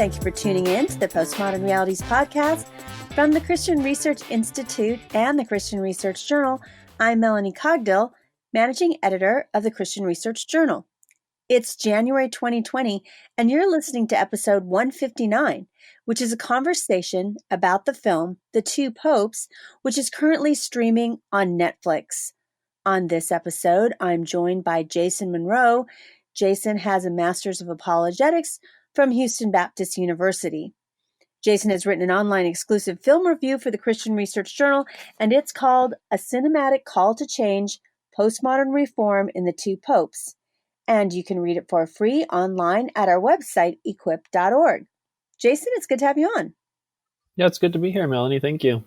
Thank you for tuning in to the Postmodern Realities podcast from the Christian Research Institute and the Christian Research Journal. I'm Melanie Cogdill, managing editor of the Christian Research Journal. It's January 2020, and you're listening to episode 159, which is a conversation about the film The Two Popes, which is currently streaming on Netflix. On this episode, I'm joined by Jason Monroe. Jason has a Master's of Apologetics from Houston Baptist University. Jason has written an online exclusive film review for the Christian Research Journal, and it's called A Cinematic Call to Change, Postmodern Reform in the Two Popes. And you can read it for free online at our website, equip.org. Jason, it's good to have you on. Yeah, it's good to be here, Melanie. Thank you.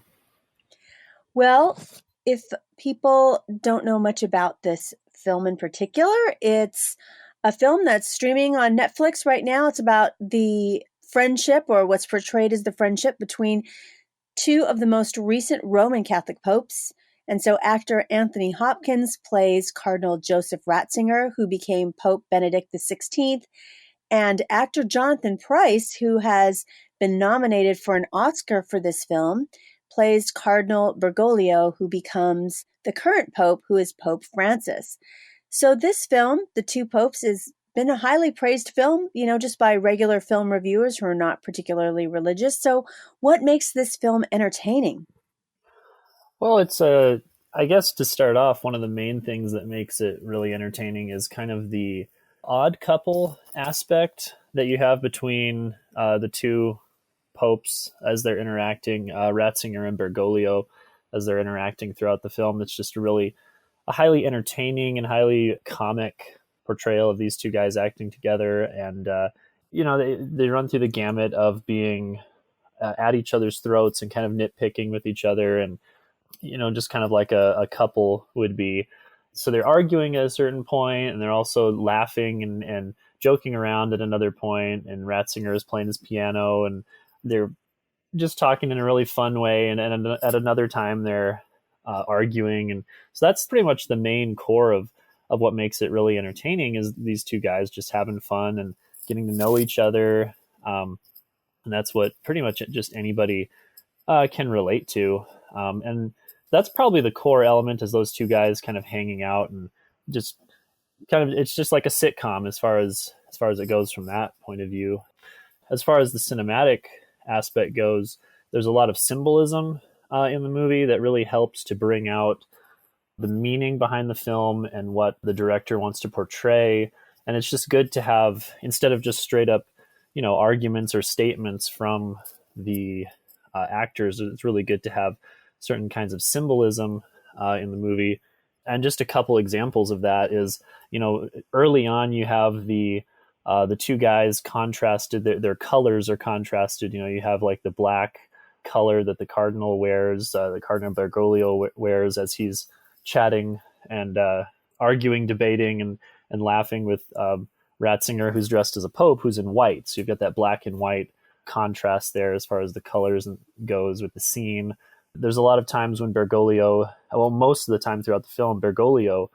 Well, if people don't know much about this film in particular, it's a film that's streaming on Netflix right now. It's about the friendship, or what's portrayed as the friendship, between two of the most recent Roman Catholic popes. And so actor Anthony Hopkins plays Cardinal Joseph Ratzinger, who became Pope Benedict XVI, and actor Jonathan Pryce, who has been nominated for an Oscar for this film, plays Cardinal Bergoglio, who becomes the current Pope, who is Pope Francis. So this film, The Two Popes, has been a highly praised film, just by regular film reviewers who are not particularly religious. So what makes this film entertaining? Well, I guess to start off, one of the main things that makes it really entertaining is kind of the odd couple aspect that you have between the two popes as they're interacting, Ratzinger and Bergoglio, as they're interacting throughout the film. It's just really a highly entertaining and highly comic portrayal of these two guys acting together. And, they run through the gamut of being at each other's throats and kind of nitpicking with each other, and, just kind of like a couple would be. So they're arguing at a certain point, and they're also laughing and joking around at another point, and Ratzinger is playing his piano, and they're just talking in a really fun way. And at another time, they're arguing. And so that's pretty much the main core of what makes it really entertaining, is these two guys just having fun and getting to know each other. And that's what pretty much just anybody can relate to. And that's probably the core element, is those two guys kind of hanging out, and just kind of, it's just like a sitcom as far as it goes from that point of view. As far as the cinematic aspect goes, there's a lot of symbolism in the movie that really helps to bring out the meaning behind the film and what the director wants to portray. And it's just good to have, instead of just straight up, arguments or statements from the actors, it's really good to have certain kinds of symbolism in the movie. And just a couple examples of that is, early on you have the two guys contrasted, their colors are contrasted. You have like the black color that the cardinal wears, the Cardinal Bergoglio wears as he's chatting and arguing, debating, and laughing with Ratzinger, who's dressed as a pope, who's in white. So you've got that black and white contrast there as far as the colors goes with the scene. There's a lot of times when Bergoglio, well, most of the time throughout the film, Bergoglio,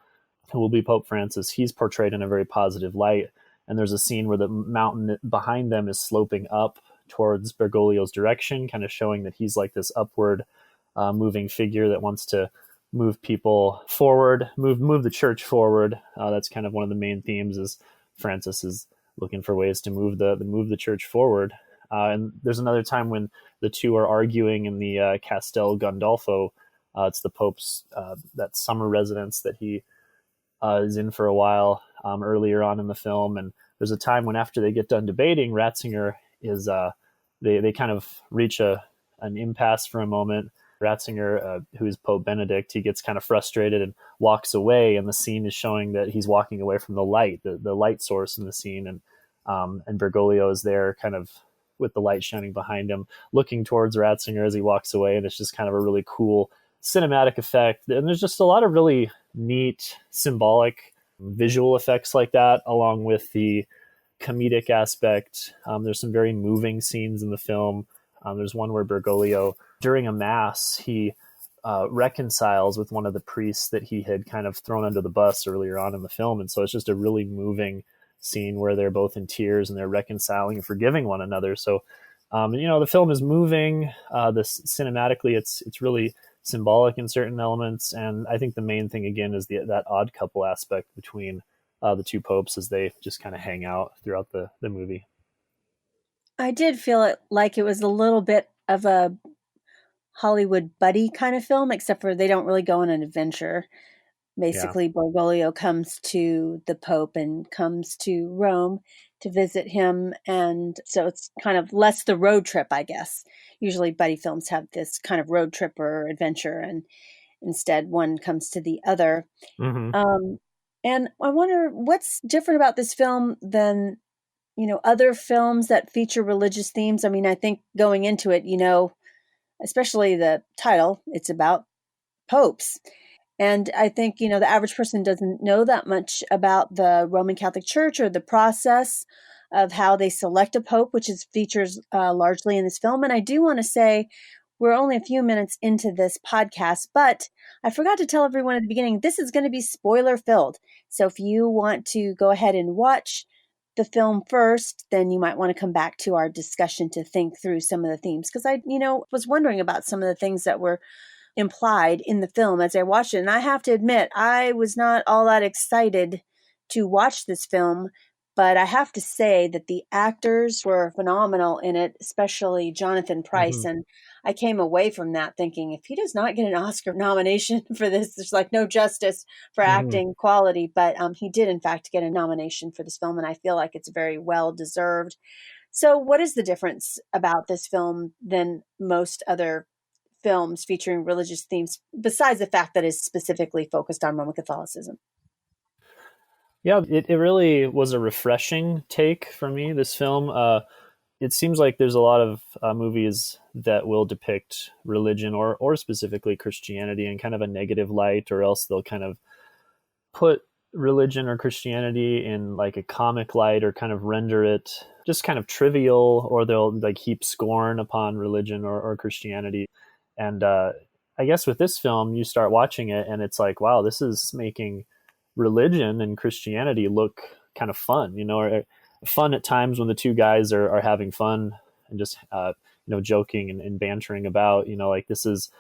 who will be Pope Francis, he's portrayed in a very positive light. And there's a scene where the mountain behind them is sloping up towards Bergoglio's direction, kind of showing that he's like this upward moving figure that wants to move people forward, move the church forward. That's kind of one of the main themes, is Francis is looking for ways to move the church forward. And there's another time when the two are arguing in the Castel Gandolfo. It's the Pope's that summer residence that he is in for a while earlier on in the film. And there's a time when, after they get done debating, Ratzinger is they kind of reach an impasse for a moment. Ratzinger, who is Pope Benedict, he gets kind of frustrated and walks away, and the scene is showing that he's walking away from the light, the light source in the scene, and Bergoglio is there kind of with the light shining behind him, looking towards Ratzinger as he walks away, and it's just kind of a really cool cinematic effect. And there's just a lot of really neat symbolic visual effects like that, along with the comedic aspect. There's some very moving scenes in the film. There's one where Bergoglio, during a mass, he reconciles with one of the priests that he had kind of thrown under the bus earlier on in the film. And so it's just a really moving scene where they're both in tears and they're reconciling and forgiving one another. So, the film is moving. This cinematically, it's really symbolic in certain elements, and I think the main thing again is that odd couple aspect between the two popes as they just kind of hang out throughout the movie. I did feel it like it was a little bit of a Hollywood buddy kind of film, except for they don't really go on an adventure. Yeah. Basically, Bergoglio comes to the Pope and comes to Rome to visit him. And so it's kind of less the road trip, I guess. Usually, buddy films have this kind of road trip or adventure, and instead, one comes to the other. Mm-hmm. Um, and I wonder what's different about this film than, other films that feature religious themes. I mean, I think going into it, especially the title, it's about popes. And I think, the average person doesn't know that much about the Roman Catholic Church or the process of how they select a pope, which is features largely in this film. And I do want to say we're only a few minutes into this podcast, but I forgot to tell everyone at the beginning, this is going to be spoiler filled. So if you want to go ahead and watch the film first, then you might want to come back to our discussion to think through some of the themes. Because I, was wondering about some of the things that were implied in the film as I watched it. And I have to admit, I was not all that excited to watch this film, but I have to say that the actors were phenomenal in it, especially Jonathan Pryce. Mm-hmm. And I came away from that thinking, if he does not get an Oscar nomination for this, there's like no justice for Mm-hmm. acting quality. But he did, in fact, get a nomination for this film, and I feel like it's very well deserved. So, what is the difference about this film than most other films featuring religious themes, besides the fact that it's specifically focused on Roman Catholicism? Yeah, it really was a refreshing take for me, this film. It seems like there's a lot of movies that will depict religion or specifically Christianity in kind of a negative light, or else they'll kind of put religion or Christianity in like a comic light or kind of render it just kind of trivial, or they'll like heap scorn upon religion or Christianity. And I guess with this film, you start watching it and it's like, wow, this is making religion and Christianity look kind of fun, or fun at times when the two guys are having fun and just, joking and bantering about, like this is,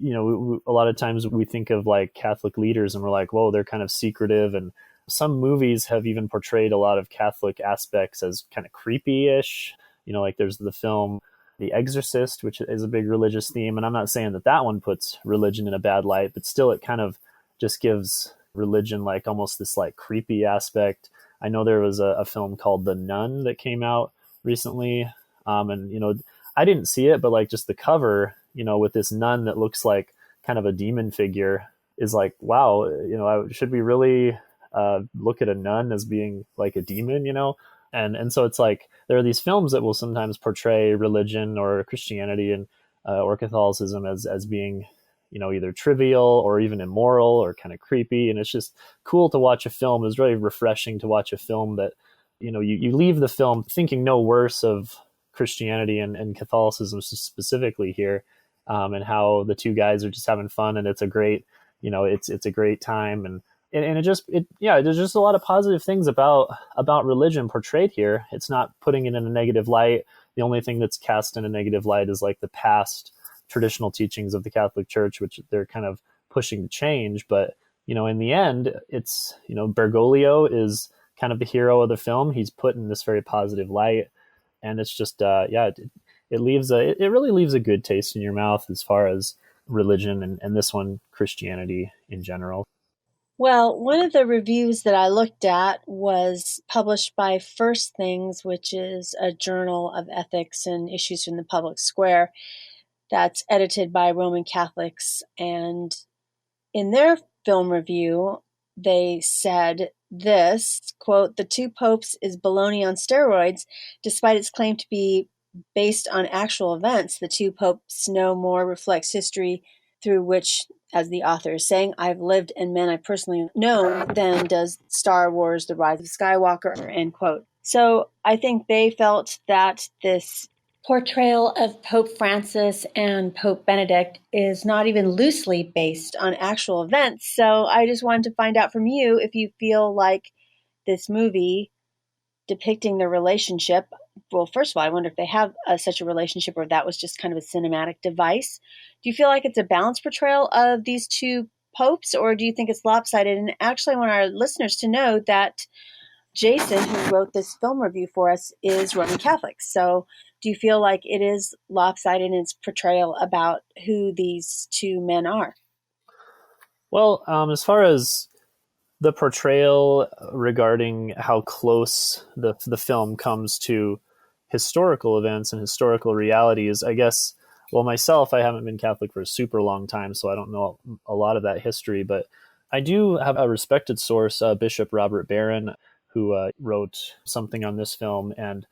a lot of times we think of like Catholic leaders and we're like, whoa, they're kind of secretive. And some movies have even portrayed a lot of Catholic aspects as kind of creepy-ish. Like there's the film The Exorcist, which is a big religious theme. And I'm not saying that one puts religion in a bad light, but still it kind of just gives religion like almost this like creepy aspect. I know there was a film called The Nun that came out recently. And I didn't see it, but like just the cover, with this nun that looks like kind of a demon figure is like, wow, should we really look at a nun as being like a demon, And so it's like there are these films that will sometimes portray religion or Christianity and or Catholicism as being, either trivial or even immoral or kind of creepy. And it's just cool to watch a film. It's really refreshing to watch a film that, you leave the film thinking no worse of Christianity and Catholicism specifically here, and how the two guys are just having fun, and it's a great, it's a great time, and there's just a lot of positive things about religion portrayed here. It's not putting it in a negative light. The only thing that's cast in a negative light is like the past traditional teachings of the Catholic Church, which they're kind of pushing to change. But in the end, it's Bergoglio is kind of the hero of the film. He's put in this very positive light, and it's just it really leaves a good taste in your mouth as far as religion and this one, Christianity in general. Well, one of the reviews that I looked at was published by First Things, which is a journal of ethics and issues from the public square that's edited by Roman Catholics. And in their film review, they said this, quote, "The Two Popes is baloney on steroids, despite its claim to be based on actual events. The Two Popes no more reflects history through which, as the author is saying, I've lived and men I personally know than does Star Wars, The Rise of Skywalker," end quote. So I think they felt that this portrayal of Pope Francis and Pope Benedict is not even loosely based on actual events. So I just wanted to find out from you if you feel like this movie depicting their relationship. Well, first of all, I wonder if they have such a relationship or that was just kind of a cinematic device. Do you feel like it's a balanced portrayal of these two popes, or do you think it's lopsided? And actually, I want our listeners to know that Jason, who wrote this film review for us, is Roman Catholic. So do you feel like it is lopsided in its portrayal about who these two men are? Well, as far as the portrayal regarding how close the film comes to historical events and historical realities, I guess, well, myself, I haven't been Catholic for a super long time, so I don't know a lot of that history, but I do have a respected source, Bishop Robert Barron, who wrote something on this film, and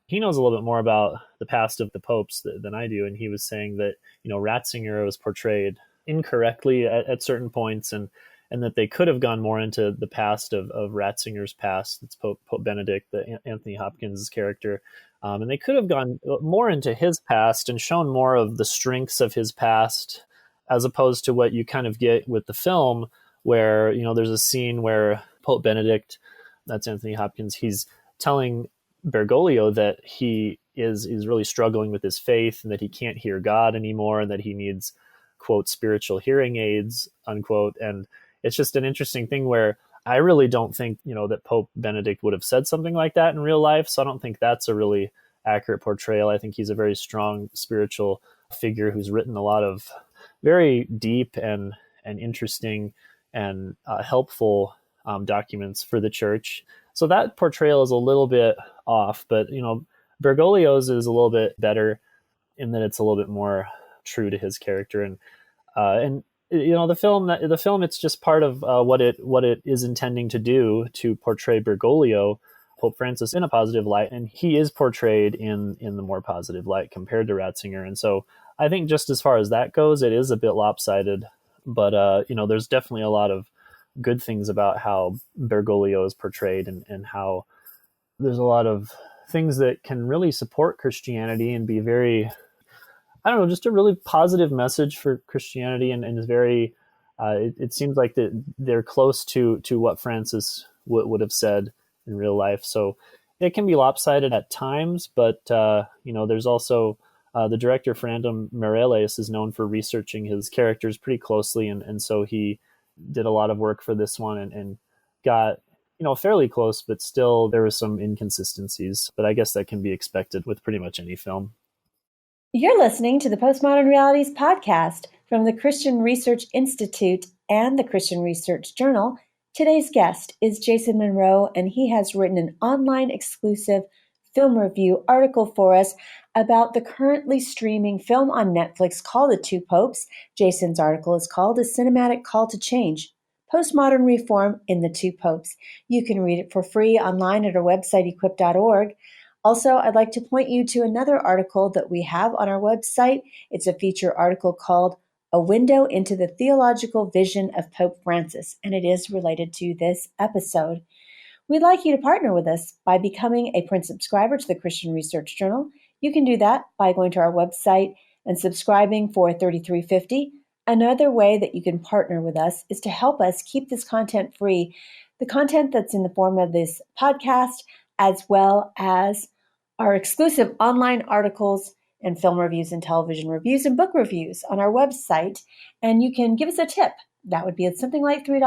he knows a little bit more about the past of the popes than I do, and he was saying that, Ratzinger was portrayed incorrectly at certain points, and that they could have gone more into the past of Ratzinger's past. It's Pope Benedict, Anthony Hopkins' character. And they could have gone more into his past and shown more of the strengths of his past, as opposed to what you kind of get with the film, where, there's a scene where Pope Benedict, that's Anthony Hopkins, he's telling Bergoglio that he is really struggling with his faith and that he can't hear God anymore and that he needs, quote, spiritual hearing aids, unquote. And it's just an interesting thing where I really don't think, that Pope Benedict would have said something like that in real life. So I don't think that's a really accurate portrayal. I think he's a very strong spiritual figure who's written a lot of very deep and interesting and helpful documents for the church. So that portrayal is a little bit off, but, Bergoglio's is a little bit better in that it's a little bit more true to his character. And the film, it's just part of what it is intending to do, to portray Bergoglio, Pope Francis, in a positive light, and he is portrayed in the more positive light compared to Ratzinger. And so I think just as far as that goes, it is a bit lopsided, but there's definitely a lot of good things about how Bergoglio is portrayed, and how there's a lot of things that can really support Christianity and be very, I don't know, just a really positive message for Christianity, and is very, it seems like that they're close to what Francis would have said in real life. So it can be lopsided at times, but there's also the director Fernando Meirelles is known for researching his characters pretty closely, and so he did a lot of work for this one and got fairly close, but still there was some inconsistencies. But I guess that can be expected with pretty much any film. You're listening to the Postmodern Realities podcast from the Christian Research Institute and the Christian Research Journal. Today's guest is Jason Monroe, and he has written an online exclusive film review article for us about the currently streaming film on Netflix called The Two Popes. Jason's article is called A Cinematic Call to Change: Postmodern Reform in the Two Popes. You can read it for free online at our website, equip.org. Also, I'd like to point you to another article that we have on our website. It's a feature article called A Window into the Theological Vision of Pope Francis, and it is related to this episode. We'd like you to partner with us by becoming a print subscriber to the Christian Research Journal. You can do that by going to our website and subscribing for $33.50. Another way that you can partner with us is to help us keep this content free, the content that's in the form of this podcast, as well as our exclusive online articles and film reviews and television reviews and book reviews on our website. And you can give us a tip. That would be something like $3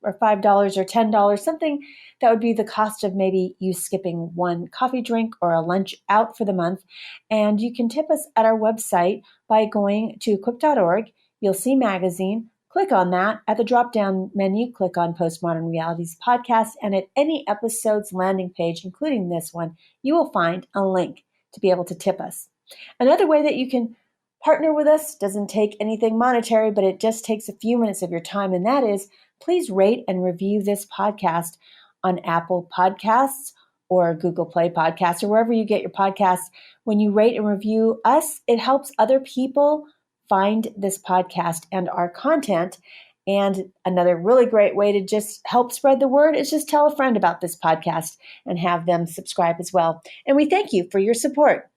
or $5 or $10, something that would be the cost of maybe you skipping one coffee drink or a lunch out for the month. And you can tip us at our website by going to equip.org. You'll see magazine. Click on that. At the drop-down menu, click on Postmodern Realities Podcast, and at any episode's landing page, including this one, you will find a link to be able to tip us. Another way that you can partner with us doesn't take anything monetary, but it just takes a few minutes of your time, and that is, please rate and review this podcast on Apple Podcasts or Google Play Podcasts or wherever you get your podcasts. When you rate and review us, it helps other people find this podcast and our content. And another really great way to just help spread the word is just tell a friend about this podcast and have them subscribe as well. And we thank you for your support.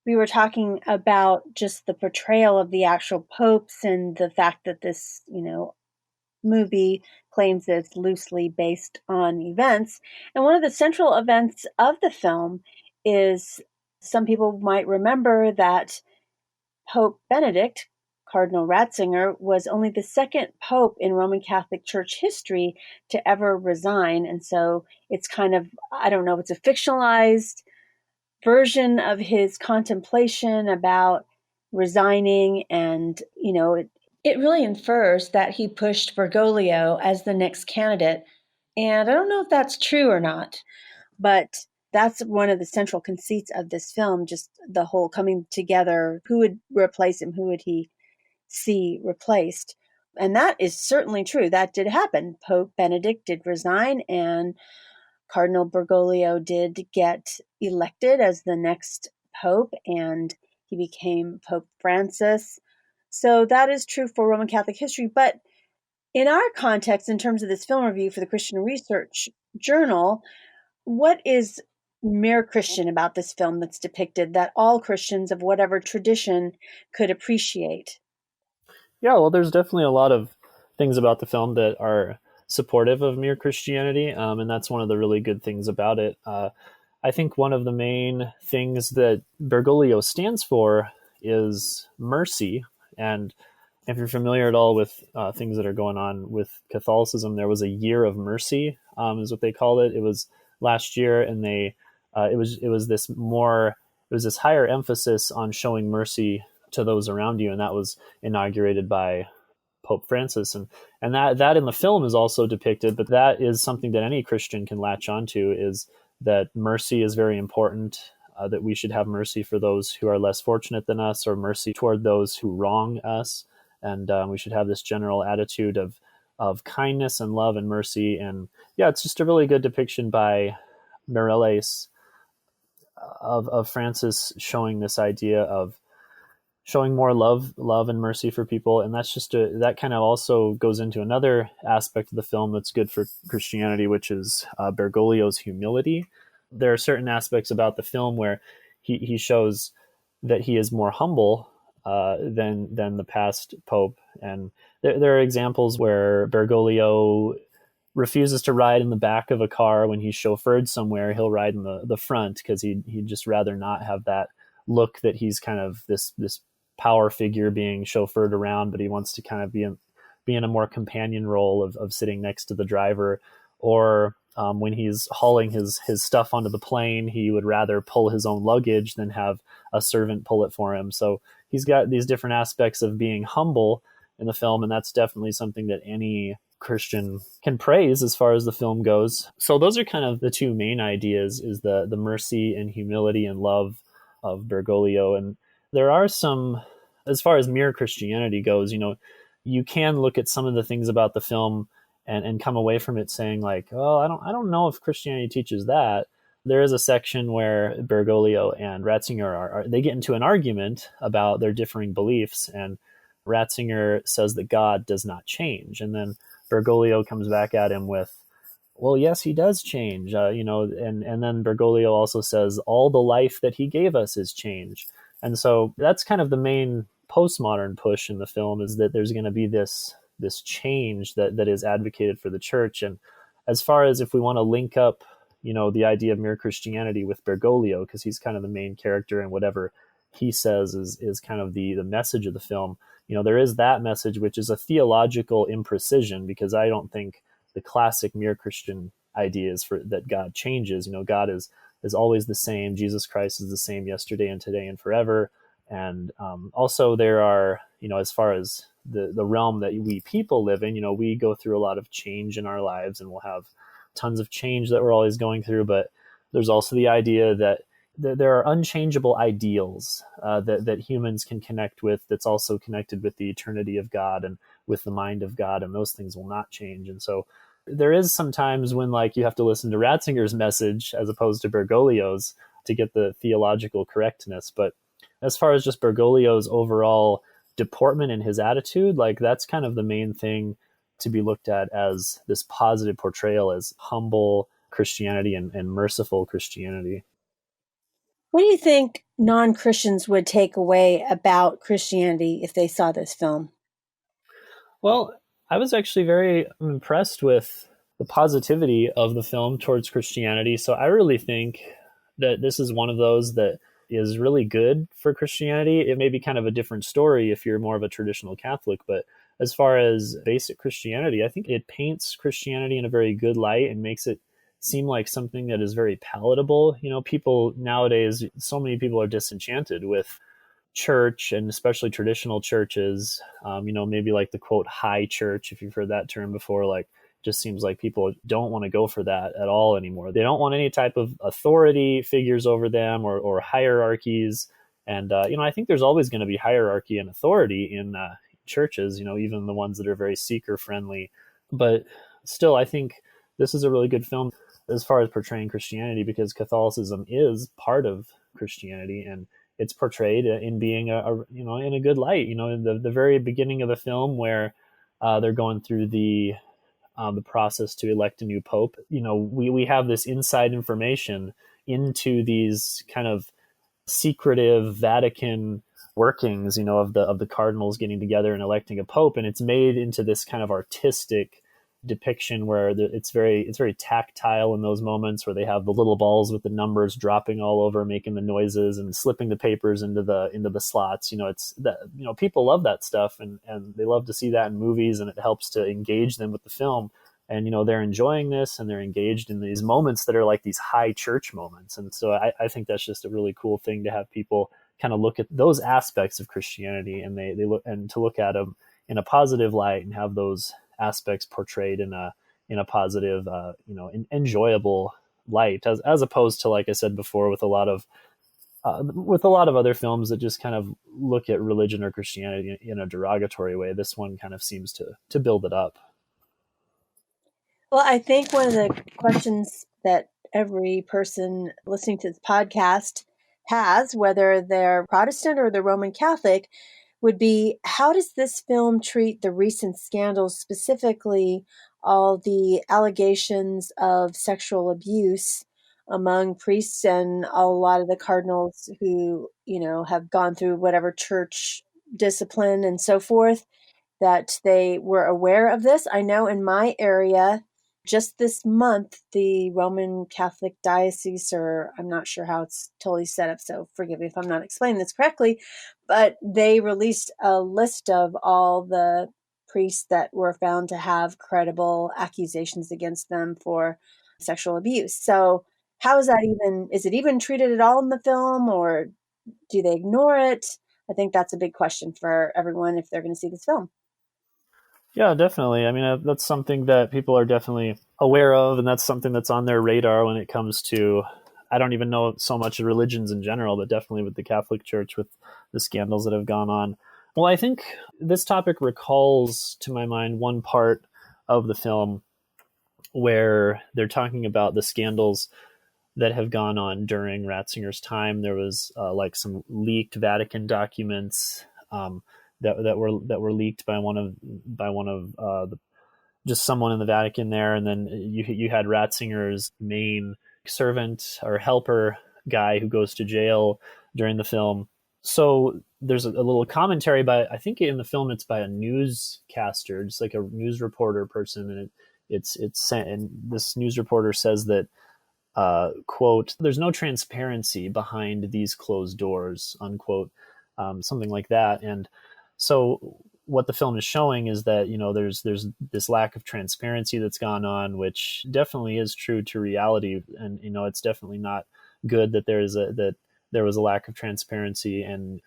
We were talking about just the portrayal of the actual popes and the fact that this, movie claims that it's loosely based on events. And one of the central events of the film is, some people might remember that Pope Benedict, Cardinal Ratzinger, was only the second pope in Roman Catholic Church history to ever resign. And so it's kind of, I don't know, it's a fictionalized version of his contemplation about resigning. And, it really infers that he pushed Bergoglio as the next candidate. And I don't know if that's true or not, but that's one of the central conceits of this film, just the whole coming together. Who would replace him? Who would he see replaced? And that is certainly true. That did happen. Pope Benedict did resign, and Cardinal Bergoglio did get elected as the next pope, and he became Pope Francis. So that is true for Roman Catholic history. But in our context, in terms of this film review for the Christian Research Journal, what is mere Christian about this film that's depicted that all Christians of whatever tradition could appreciate? Yeah, well, there's definitely a lot of things about the film that are supportive of mere Christianity, and that's one of the really good things about it. I think one of the main things that Bergoglio stands for is mercy. And if you're familiar at all with things that are going on with Catholicism, there was a year of mercy, is what they called it. It was last year, and it was this higher emphasis on showing mercy to those around you, and that was inaugurated by Pope Francis, and that in the film is also depicted. But that is something that any Christian can latch onto, is that mercy is very important. That we should have mercy for those who are less fortunate than us, or mercy toward those who wrong us, and we should have this general attitude of kindness and love and mercy. And yeah, it's just a really good depiction by Mireles of Francis, showing this idea of showing more love and mercy for people. And that's that kind of also goes into another aspect of the film that's good for Christianity, which is Bergoglio's humility. There are certain aspects about the film where he shows that he is more humble than the past pope. And there are examples where Bergoglio refuses to ride in the back of a car when he's chauffeured somewhere. He'll ride in the front because he'd just rather not have that look that he's kind of this power figure being chauffeured around, but he wants to kind of be in a more companion role of sitting next to the driver. Or when he's hauling his stuff onto the plane, he would rather pull his own luggage than have a servant pull it for him. So he's got these different aspects of being humble in the film, and that's definitely something that any Christian can praise as far as the film goes. So those are kind of the two main ideas, is the mercy and humility and love of Bergoglio. And there are some, as far as mere Christianity goes, you can look at some of the things about the film and come away from it saying like, oh, I don't know if Christianity teaches that. There is a section where Bergoglio and Ratzinger they get into an argument about their differing beliefs, and Ratzinger says that God does not change. And then Bergoglio comes back at him with, well, yes, he does change, and then Bergoglio also says all the life that he gave us is change. And so that's kind of the main postmodern push in the film, is that there's going to be this change that is advocated for the church. And as far as if we want to link up, the idea of mere Christianity with Bergoglio, because he's kind of the main character, and whatever he says is kind of the message of the film. There is that message, which is a theological imprecision, because I don't think the classic mere Christian idea is that God changes. God is always the same. Jesus Christ is the same yesterday and today and forever. And also there are, as far as the realm that we people live in, we go through a lot of change in our lives, and we'll have tons of change that we're always going through. But there's also the idea that there are unchangeable ideals that humans can connect with, that's also connected with the eternity of God and with the mind of God, and those things will not change. And so there is sometimes when you have to listen to Ratzinger's message as opposed to Bergoglio's to get the theological correctness. But as far as just Bergoglio's overall deportment and his attitude, that's kind of the main thing to be looked at as this positive portrayal, as humble Christianity and merciful Christianity. What do you think non-Christians would take away about Christianity if they saw this film? Well, I was actually very impressed with the positivity of the film towards Christianity. So I really think that this is one of those that is really good for Christianity. It may be kind of a different story if you're more of a traditional Catholic, but as far as basic Christianity, I think it paints Christianity in a very good light and makes it seem like something that is very palatable. You know, people nowadays, so many people are disenchanted with church, and especially traditional churches. Maybe like the quote high church, if you've heard that term before, like just seems like people don't want to go for that at all anymore. They don't want any type of authority figures over them, or hierarchies. And I think there's always going to be hierarchy and authority in churches, even the ones that are very seeker friendly. But still, I think this is a really good film as far as portraying Christianity, because Catholicism is part of Christianity, and it's portrayed in being in a good light. In the very beginning of the film, where they're going through the process to elect a new pope. We have this inside information into these kind of secretive Vatican workings, of the cardinals getting together and electing a pope, and it's made into this kind of artistic depiction where it's very tactile in those moments where they have the little balls with the numbers dropping all over, making the noises and slipping the papers into the slots. It's that, people love that stuff, and they love to see that in movies, and it helps to engage them with the film. And they're enjoying this, and they're engaged in these moments that are like these high church moments. And so I think that's just a really cool thing to have people kind of look at those aspects of Christianity, and they look, and to look at them in a positive light, and have those aspects portrayed in a positive, enjoyable light, as opposed to, like I said before, with a lot of other films that just kind of look at religion or Christianity in a derogatory way. This one kind of seems to build it up. Well, I think one of the questions that every person listening to this podcast has, whether they're Protestant or they're Roman Catholic, would be, how does this film treat the recent scandals, specifically all the allegations of sexual abuse among priests and a lot of the cardinals who, have gone through whatever church discipline and so forth, that they were aware of this? I know in my area, just this month, the Roman Catholic Diocese, or I'm not sure how it's totally set up, so forgive me if I'm not explaining this correctly, but they released a list of all the priests that were found to have credible accusations against them for sexual abuse. So how is that is it even treated at all in the film, or do they ignore it? I think that's a big question for everyone if they're going to see this film. Yeah, definitely. I mean, that's something that people are definitely aware of, and that's something that's on their radar when it comes to, I don't even know so much of religions in general, but definitely with the Catholic Church, with the scandals that have gone on. Well, I think this topic recalls to my mind one part of the film where they're talking about the scandals that have gone on during Ratzinger's time. There was like some leaked Vatican documents that were leaked by one of just someone in the Vatican there, and then you had Ratzinger's main servant or helper guy who goes to jail during the film. So there's a little commentary by, I think in the film it's by a newscaster, just like a news reporter person, and and this news reporter says that quote, "There's no transparency behind these closed doors," unquote, something like that. And so what the film is showing is that, there's this lack of transparency that's gone on, which definitely is true to reality. And, it's definitely not good that there was a lack of transparency, and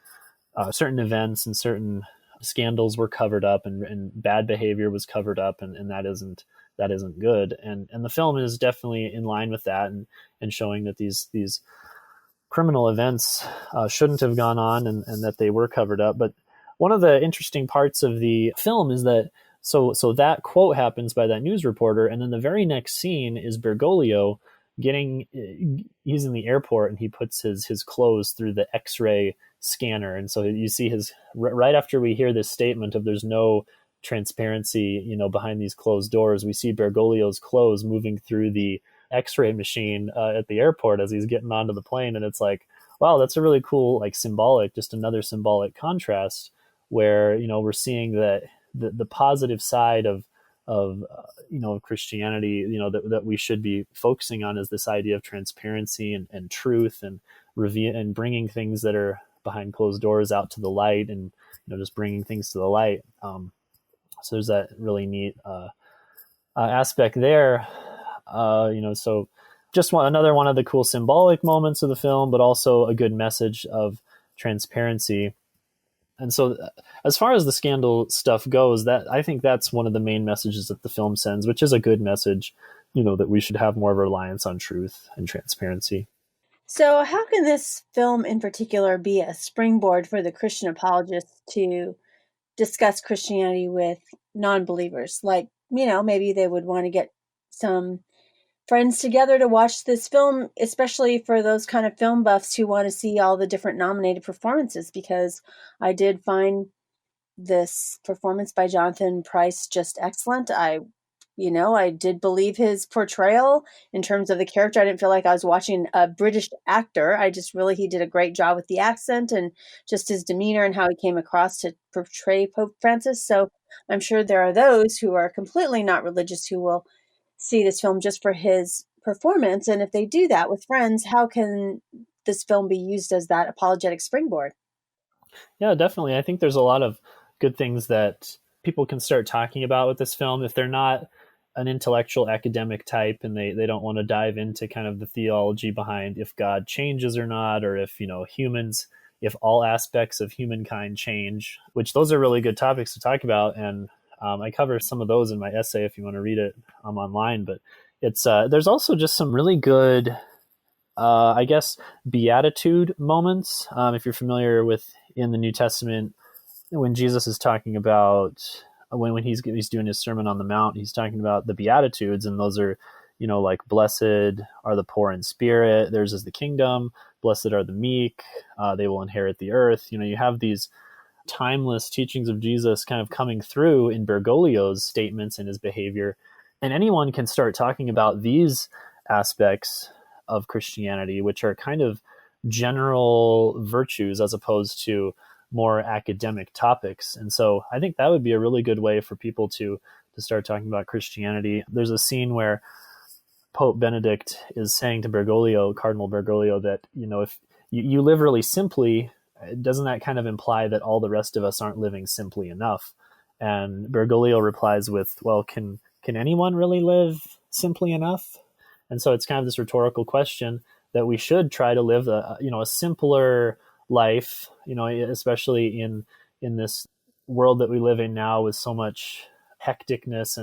certain events and certain scandals were covered up, and bad behavior was covered up. And that isn't good. And the film is definitely in line with that, and showing that these criminal events shouldn't have gone on, and that they were covered up. But one of the interesting parts of the film is that so that quote happens by that news reporter, and then the very next scene is Bergoglio he's in the airport, and he puts his clothes through the X-ray scanner. And so you see right after we hear this statement of there's no transparency, behind these closed doors, we see Bergoglio's clothes moving through the X-ray machine at the airport as he's getting onto the plane. And it's like, wow, that's a really cool, just another symbolic contrast where, we're seeing that the positive side of Christianity, that we should be focusing on is this idea of transparency and truth and reveal and bringing things that are behind closed doors out to the light, and just bringing things to the light. So there's that really neat aspect there. So just another one of the cool symbolic moments of the film, but also a good message of transparency. And so as far as the scandal stuff goes, that I think that's one of the main messages that the film sends, which is a good message, that we should have more reliance on truth and transparency. So, how can this film in particular be a springboard for the Christian apologists to discuss Christianity with non-believers? Like, maybe they would want to get some friends together to watch this film, especially for those kind of film buffs who want to see all the different nominated performances, because I did find this performance by Jonathan Pryce just excellent. I did believe his portrayal in terms of the character. I didn't feel like I was watching a British actor. He did a great job with the accent and just his demeanor and how he came across to portray Pope Francis. So I'm sure there are those who are completely not religious who will see this film just for his performance. And if they do that with friends, how can this film be used as that apologetic springboard? Yeah, definitely. I think there's a lot of good things that people can start talking about with this film if they're not an intellectual academic type and they don't want to dive into kind of the theology behind if God changes or not, or if if all aspects of humankind change, which those are really good topics to talk about. And I cover some of those in my essay if you want to read it online. But it's there's also just some really good beatitude moments. If you're familiar with in the New Testament, when Jesus is talking about when he's doing his Sermon on the Mount, he's talking about the Beatitudes, and those are, like blessed are the poor in spirit, theirs is the kingdom, blessed are the meek, they will inherit the earth. You have these timeless teachings of Jesus kind of coming through in Bergoglio's statements and his behavior, and anyone can start talking about these aspects of Christianity, which are kind of general virtues as opposed to more academic topics. And so I think that would be a really good way for people to start talking about Christianity. There's a scene where Pope Benedict is saying to Cardinal Bergoglio, that, if you live really simply, doesn't that kind of imply that all the rest of us aren't living simply enough? And Bergoglio replies with, well, can anyone really live simply enough? And so it's kind of this rhetorical question that we should try to live a simpler life, especially in this world that we live in now with so much hecticness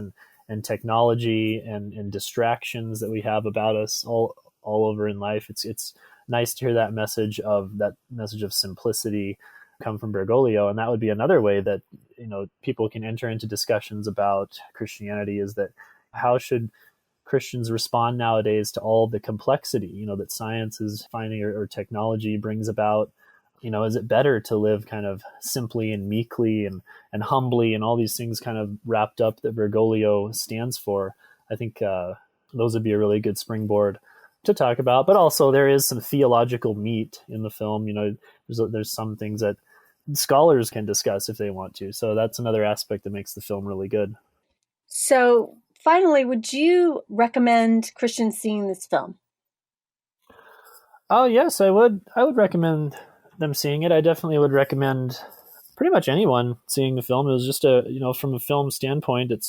and technology and distractions that we have about us all over in life. It's nice to hear that message of simplicity come from Bergoglio. And that would be another way that, people can enter into discussions about Christianity, is that how should Christians respond nowadays to all the complexity, that science is finding or technology brings about? Is it better to live kind of simply and meekly and humbly and all these things kind of wrapped up that Bergoglio stands for? I think those would be a really good springboard to talk about. But also there is some theological meat in the film. There's some things that scholars can discuss if they want to. So that's another aspect that makes the film really good. So finally, would you recommend Christians seeing this film? Oh, yes, I would. I would recommend them seeing it. I definitely would recommend pretty much anyone seeing the film. It was just from a film standpoint, it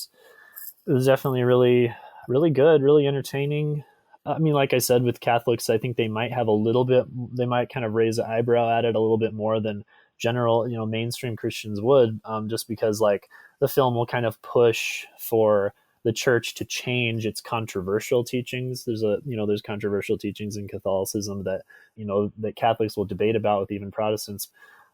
was definitely really, really good, really entertaining. I mean, like I said, with Catholics, I think they might kind of raise an eyebrow at it a little bit more than general, mainstream Christians would, just because like the film will kind of push for the church to change its controversial teachings. There's controversial teachings in Catholicism that, that Catholics will debate about with even Protestants.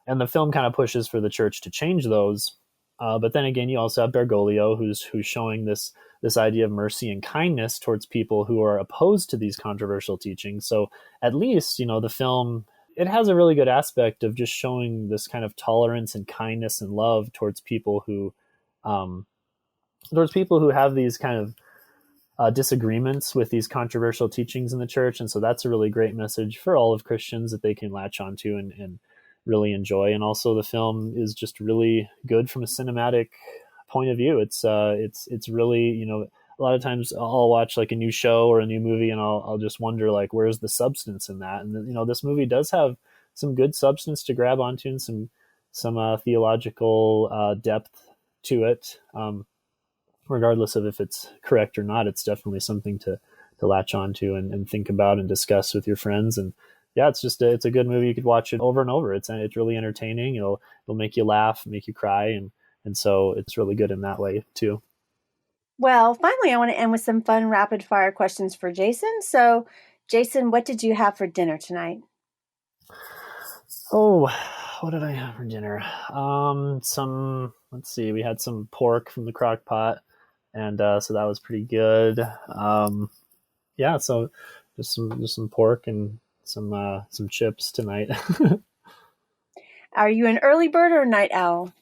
And the film kind of pushes for the church to change those. But then again, you also have Bergoglio, who's showing this idea of mercy and kindness towards people who are opposed to these controversial teachings. So at least, the film, it has a really good aspect of just showing this kind of tolerance and kindness and love towards people who have these kind of disagreements with these controversial teachings in the church. And so that's a really great message for all of Christians that they can latch onto and really enjoy. And also the film is just really good from a cinematic point of view. It's really, you know, a lot of times I'll watch like a new show or a new movie and I'll just wonder like, where's the substance in that? And, you know, this movie does have some good substance to grab onto and some theological depth to it. Regardless of if it's correct or not, it's definitely something to latch onto and think about and discuss with your friends. And yeah, it's a good movie. You could watch it over and over. It's really entertaining. It'll make you laugh, make you cry. And so it's really good in that way too. Well, finally, I want to end with some fun rapid fire questions for Jason. So, Jason, what did you have for dinner tonight? Oh, what did I have for dinner? Let's see, we had some pork from the crock pot, and so that was pretty good. Yeah, so just some pork and some chips tonight. Are you an early bird or a night owl?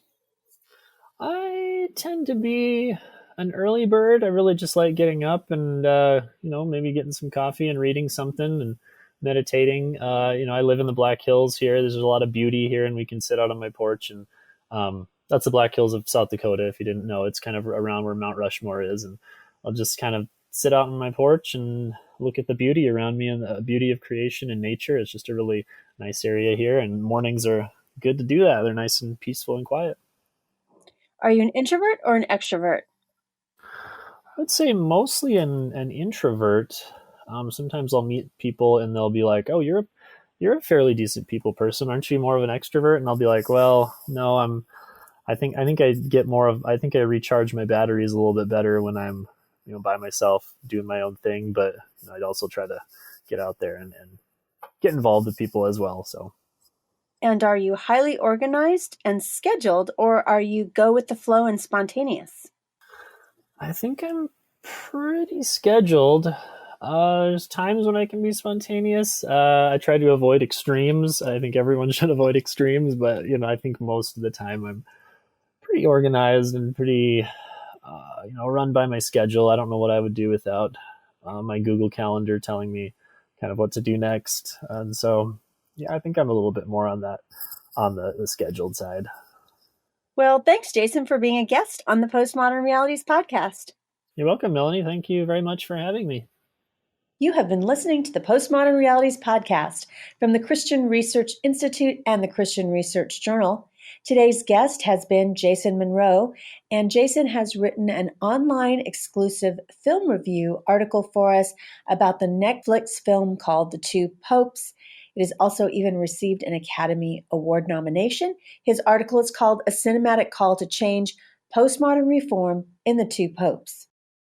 I tend to be an early bird. I really just like getting up and maybe getting some coffee and reading something and meditating. I live in the Black Hills here. There's a lot of beauty here, and we can sit out on my porch, and that's the Black Hills of South Dakota. If you didn't know, it's kind of around where Mount Rushmore is, and I'll just kind of sit out on my porch and look at the beauty around me and the beauty of creation and nature. It's just a really nice area here, and mornings are good to do that. They're nice and peaceful and quiet. Are you an introvert or an extrovert? I would say mostly an introvert. Sometimes I'll meet people and they'll be like, "Oh, you're a fairly decent people person. Aren't you more of an extrovert?" And I'll be like, "Well, no, I think I think I recharge my batteries a little bit better when I'm, by myself doing my own thing, but I'd also try to get out there and get involved with people as well." So. And are you highly organized and scheduled, or are you go with the flow and spontaneous? I think I'm pretty scheduled. There's times when I can be spontaneous. I try to avoid extremes. I think everyone should avoid extremes, but I think most of the time I'm pretty organized and pretty, run by my schedule. I don't know what I would do without my Google Calendar telling me kind of what to do next. And so, yeah, I think I'm a little bit more on the scheduled side. Well, thanks, Jason, for being a guest on the Postmodern Realities podcast. You're welcome, Melanie. Thank you very much for having me. You have been listening to the Postmodern Realities podcast from the Christian Research Institute and the Christian Research Journal. Today's guest has been Jason Monroe, and Jason has written an online exclusive film review article for us about the Netflix film called The Two Popes. It has also even received an Academy Award nomination. His article is called A Cinematic Call to Change, Postmodern Reform in the Two Popes.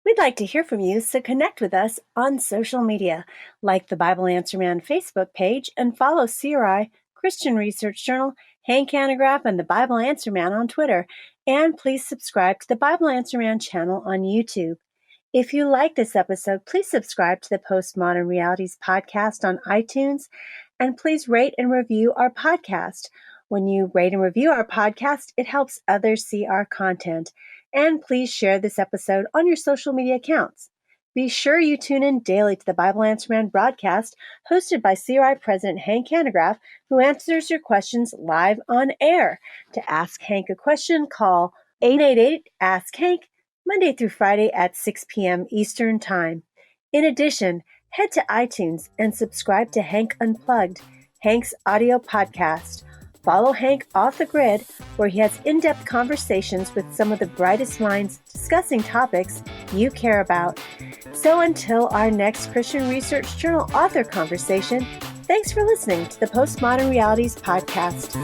We'd like to hear from you, so connect with us on social media, like the Bible Answer Man Facebook page, and follow CRI, Christian Research Journal, Hank Hanegraaff, and the Bible Answer Man on Twitter. And please subscribe to the Bible Answer Man channel on YouTube. If you like this episode, please subscribe to the Postmodern Realities podcast on iTunes, and please rate and review our podcast. When you rate and review our podcast, it helps others see our content. And please share this episode on your social media accounts. Be sure you tune in daily to the Bible Answer Man broadcast hosted by CRI President Hank Hanegraaff, who answers your questions live on air. To ask Hank a question, call 888-ASK-HANK, Monday through Friday at 6 p.m. Eastern Time. In addition, head to iTunes and subscribe to Hank Unplugged, Hank's audio podcast. Follow Hank off the grid, where he has in-depth conversations with some of the brightest minds discussing topics you care about. So until our next Christian Research Journal author conversation, thanks for listening to the Postmodern Realities podcast.